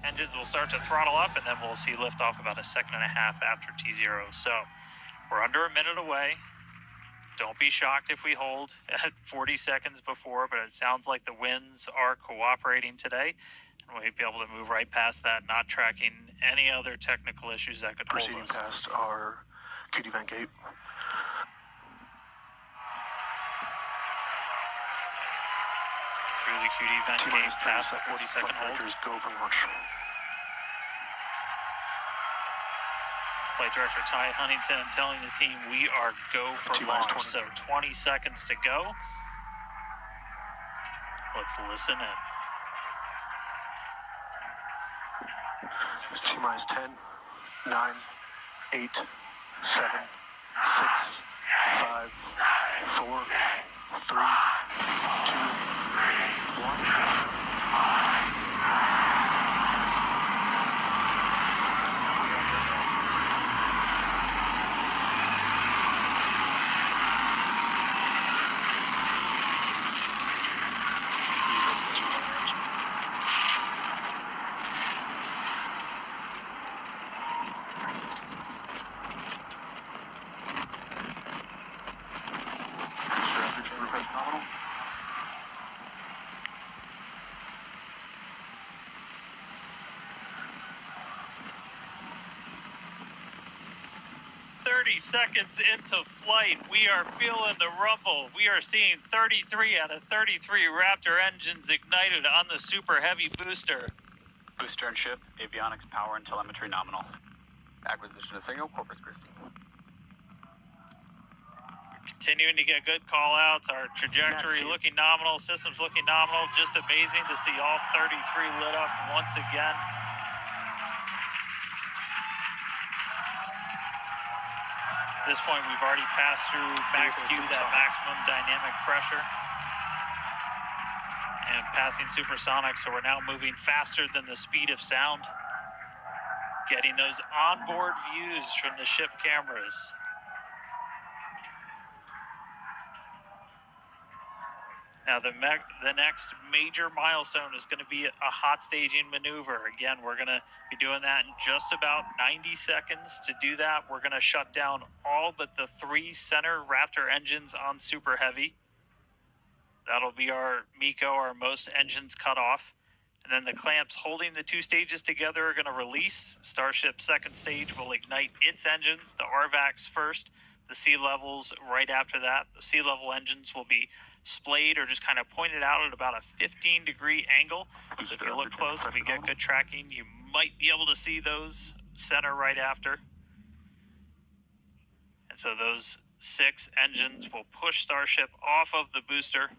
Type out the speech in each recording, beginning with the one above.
engines will start to throttle up, and then we'll see liftoff about a second and a half after T0. So we're under a minute away. Don't be shocked if we hold at 40 seconds before, but it sounds like the winds are cooperating today, and we'll be able to move right past that, not tracking any other technical issues that could hold us. Proceeding past our QD vent gate. Through the QD vent gate, past the 40-second hold. Go for launch. Flight Director Ty Huntington telling the team we are go for launch. So 20 seconds to go. Let's listen in. T-minus 10, 9, 8, 7, 6, 5, 4, 3, 2, 1. Nominal. 30 seconds into flight, we are feeling the rumble. We are seeing 33 out of 33 Raptor engines ignited on the Super Heavy booster. Booster and ship, avionics, power, and telemetry nominal. Acquisition of signal, Corpus Christi. Continuing to get good call-outs. Our trajectory looking nominal, systems looking nominal. Just amazing to see all 33 lit up once again. At this point, we've already passed through max Q, that maximum dynamic pressure, and passing supersonic, so we're now moving faster than the speed of sound, getting those onboard views from the ship cameras. Now, the next major milestone is going to be a hot staging maneuver. Again, we're going to be doing that in just about 90 seconds. To do that, we're going to shut down all but the 3 center Raptor engines on Super Heavy. That'll be our MECO, our most engines cut off. And then the clamps holding the 2 stages together are going to release. Starship second stage will ignite its engines, the RVACs first, the sea levels right after that. The sea level engines will be splayed or just kind of pointed out at about a 15-degree angle. So if you look close, if we get good tracking, you might be able to see those center right after. And so those 6 engines will push Starship off of the booster.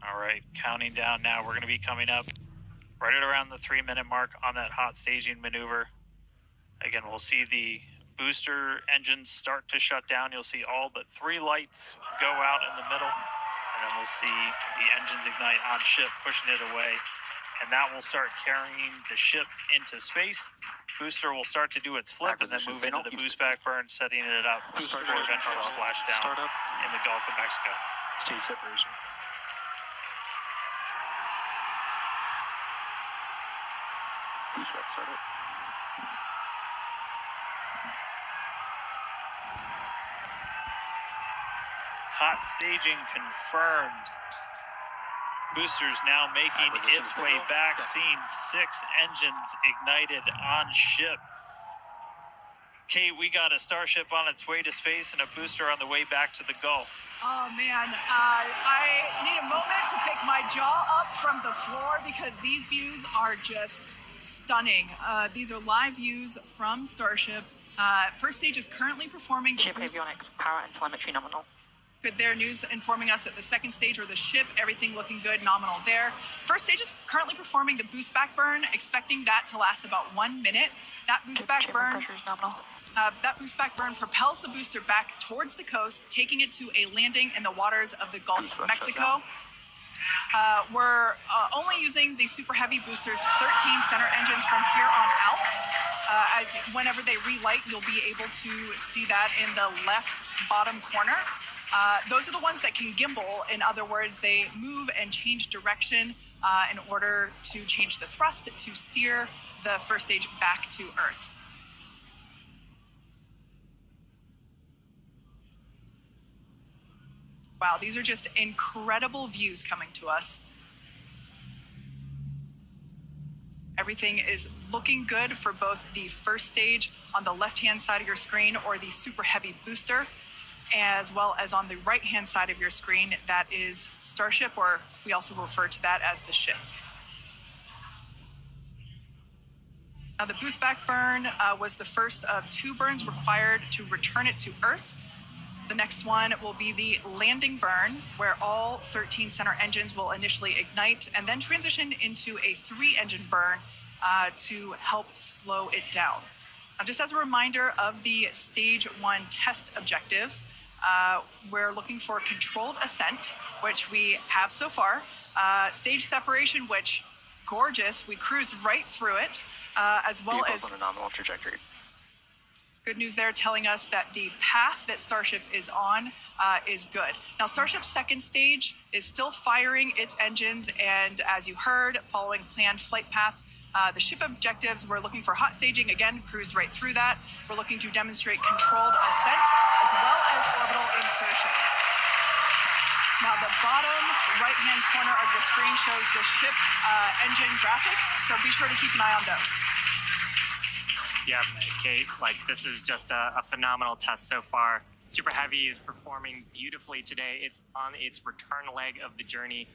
All right, counting down now. We're going to be coming up right at around the 3-minute mark on that hot staging maneuver. Again, we'll see the booster engines start to shut down. You'll see all but 3 lights go out in the middle, and then we'll see the engines ignite on ship, pushing it away, and that will start carrying the ship into space. Booster will start to do its flip and then move into the boost back burn, setting it up for eventual splashdown in the Gulf of Mexico. Stage separation. Boost back startup. Hot staging confirmed. Boosters now making its way back, seeing 6 engines ignited on ship. Kate, we got a Starship on its way to space and a booster on the way back to the Gulf. Oh man, I need a moment to pick my jaw up from the floor because these views are just stunning. These are live views from Starship. First stage is currently performing ship avionics, power, and telemetry nominal. Good there, news informing us that the second stage or the ship, everything looking good, nominal there. First stage is currently performing the boost back burn, expecting that to last about 1 minute. That boost back burn, propels the booster back towards the coast, taking it to a landing in the waters of the Gulf of Mexico. We're only using the Super Heavy boosters 13 center engines from here on out. As whenever they relight, you'll be able to see that in the left bottom corner. Those are the ones that can gimbal. In other words, they move and change direction in order to change the thrust to steer the first stage back to Earth. Wow, these are just incredible views coming to us. Everything is looking good for both the first stage on the left-hand side of your screen, or the super heavy booster, as well as on the right-hand side of your screen, that is Starship, or we also refer to that as the ship. Now, the boost back burn was the first of 2 burns required to return it to Earth. The next one will be the landing burn, where all 13 center engines will initially ignite and then transition into a 3-engine burn to help slow it down. Now, just as a reminder of the Stage 1 test objectives, we're looking for controlled ascent, which we have so far. Stage separation, which, gorgeous, we cruised right through it, as well Vehicles as on a nominal trajectory. good news there, telling us that the path that Starship is on is good. Now, Starship's second stage is still firing its engines, and as you heard, following planned flight path. The ship objectives, we're looking for hot staging, again, cruised right through that. We're looking to demonstrate controlled ascent as well as orbital insertion. Now, the bottom right-hand corner of your screen shows the ship engine graphics, so be sure to keep an eye on those. Yeah, Kate, like this is just a phenomenal test so far. Super Heavy is performing beautifully today. It's on its return leg of the journey.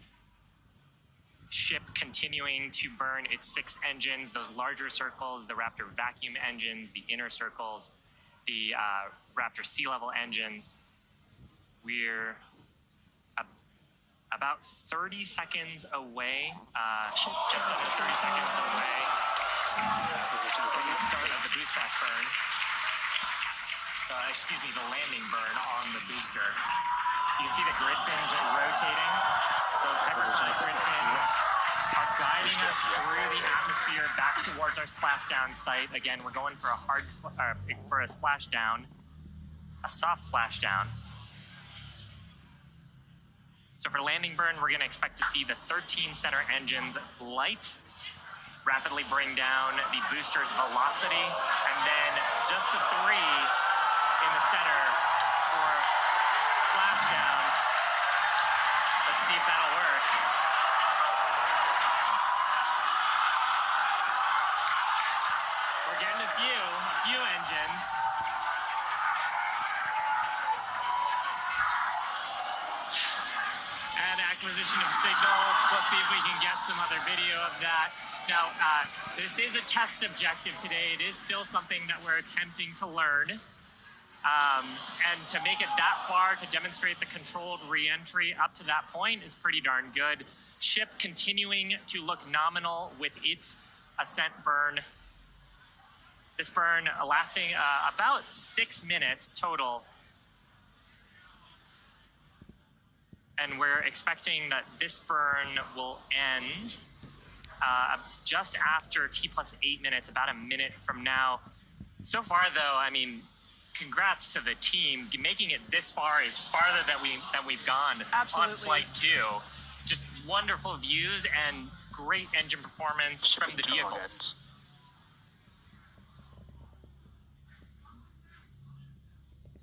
Ship continuing to burn its 6 engines, those larger circles, the Raptor vacuum engines, the inner circles, the Raptor sea level engines. We're about 30 seconds away, just under 30 seconds away from the start of the boost back burn. The landing burn on the booster. You can see the grid fins rotating. Those hypersonic grid fins are guiding us through the atmosphere back towards our splashdown site. Again, we're going for a splashdown, a soft splashdown. So for landing burn, we're going to expect to see the 13 center engines light, rapidly bring down the booster's velocity, and then just the 3 in the center for splashdown. Let's see if that'll work. We're getting a few engines. And acquisition of signal. Let's see if we can get some other video of that. Now, this is a test objective today. It is still something that we're attempting to learn. And to make it that far, to demonstrate the controlled re-entry up to that point is pretty darn good. Ship continuing to look nominal with its ascent burn. This burn lasting about 6 minutes total. And we're expecting that this burn will end just after T+8 minutes, about a minute from now. So far, though, I mean, congrats to the team. Making it this far is farther than we've gone. Absolutely. On Flight 2. Just wonderful views and great engine performance from the vehicles.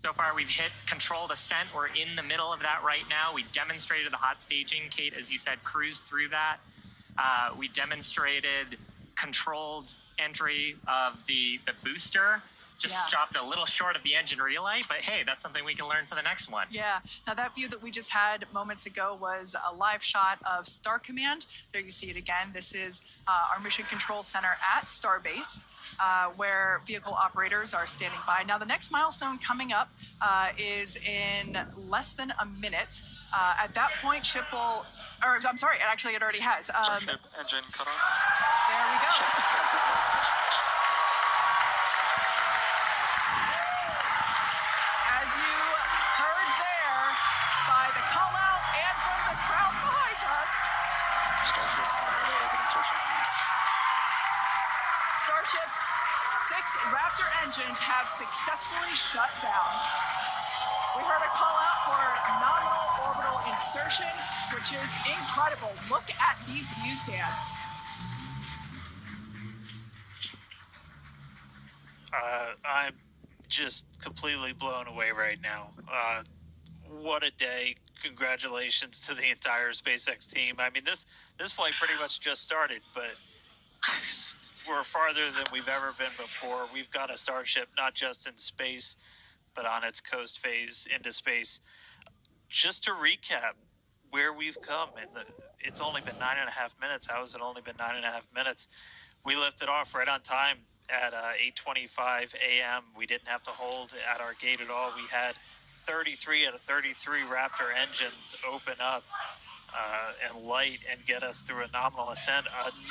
So far, we've hit controlled ascent. We're in the middle of that right now. We demonstrated the hot staging. Kate, as you said, cruised through that. We demonstrated controlled entry of the booster. Just stopped a little short of the engine relay, but hey, that's something we can learn for the next one. Yeah. Now, that view that we just had moments ago was a live shot of Star Command. There you see it again. This is our Mission Control Center at Starbase, where vehicle operators are standing by. Now, the next milestone coming up is in less than a minute. At that point, ship will, or I'm sorry, actually it already has. Starship engine cut off. There we go. As you heard there, by the call out and from the crowd behind us, Starship's 6 Raptor engines have successfully shut down. We heard a call out for insertion, which is incredible. Look at these views, Dan. I'm just completely blown away right now. What a day. Congratulations to the entire SpaceX team. I mean, this flight pretty much just started, but we're farther than we've ever been before. We've got a Starship not just in space, but on its coast phase into space. Just to recap where we've come, it's only been 9.5 minutes. How has it only been 9.5 minutes? We lifted off right on time at 8:25 a.m. We didn't have to hold at our gate at all. We had 33 out of 33 Raptor engines open up and light and get us through a nominal ascent.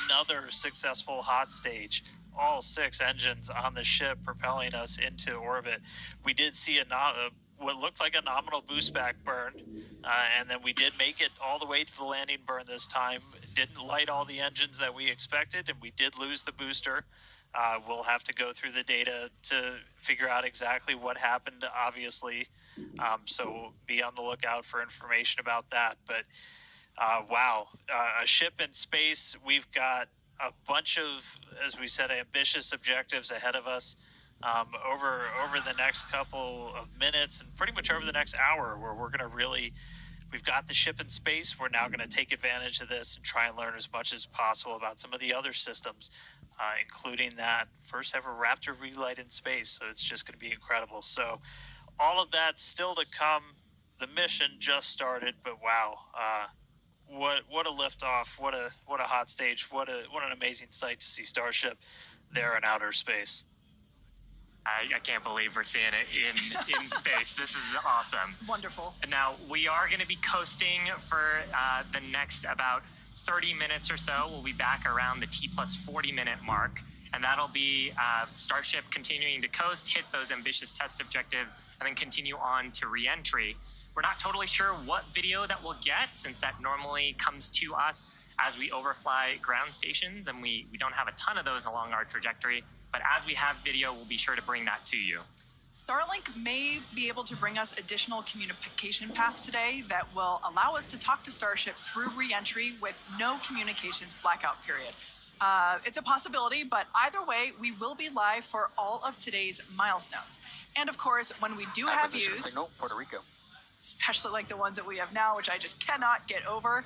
Another successful hot stage. All 6 engines on the ship propelling us into orbit. We did see what looked like a nominal boost back burn, and then we did make it all the way to the landing burn this time. Didn't light all the engines that we expected, and we did lose the booster. We'll have to go through the data to figure out exactly what happened, obviously. So be on the lookout for information about that. But wow, a ship in space. We've got a bunch of, as we said, ambitious objectives ahead of us over the next couple of minutes and pretty much over the next hour, where we're going to really, we've got the ship in space. We're now going to take advantage of this and try and learn as much as possible about some of the other systems, including that first ever Raptor relight in space. So it's just going to be incredible. So all of that still to come. The mission just started, but wow, what a liftoff! What a hot stage! What an amazing sight to see Starship there in outer space. I can't believe we're seeing it in space. This is awesome. Wonderful. Now, we are going to be coasting for the next about 30 minutes or so. We'll be back around the T+40 minute mark, and that'll be Starship continuing to coast, hit those ambitious test objectives, and then continue on to re-entry. We're not totally sure what video that we'll get, since that normally comes to us as we overfly ground stations, and we don't have a ton of those along our trajectory. But as we have video, we'll be sure to bring that to you. Starlink may be able to bring us additional communication paths today that will allow us to talk to Starship through re-entry with no communications blackout period. It's a possibility, but either way, we will be live for all of today's milestones. And of course, when we do have views, Signal, Puerto Rico. especially like the ones that we have now, which I just cannot get over,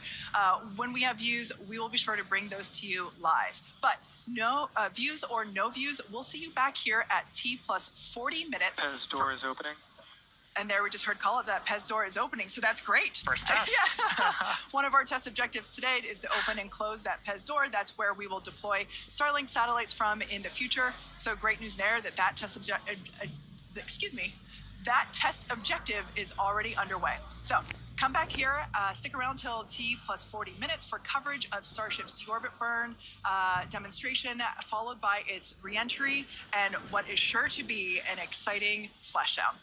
when we have views, we will be sure to bring those to you live. But no views or no views, we'll see you back here at T+40 minutes. Pez door is opening. And there we just heard call it that Pez door is opening, so that's great. First test. Yeah. One of our test objectives today is to open and close that Pez door. That's where we will deploy Starlink satellites from in the future. So great news there that that test objective is already underway. So come back here, stick around till T+40 minutes for coverage of Starship's deorbit burn demonstration, followed by its re-entry and what is sure to be an exciting splashdown.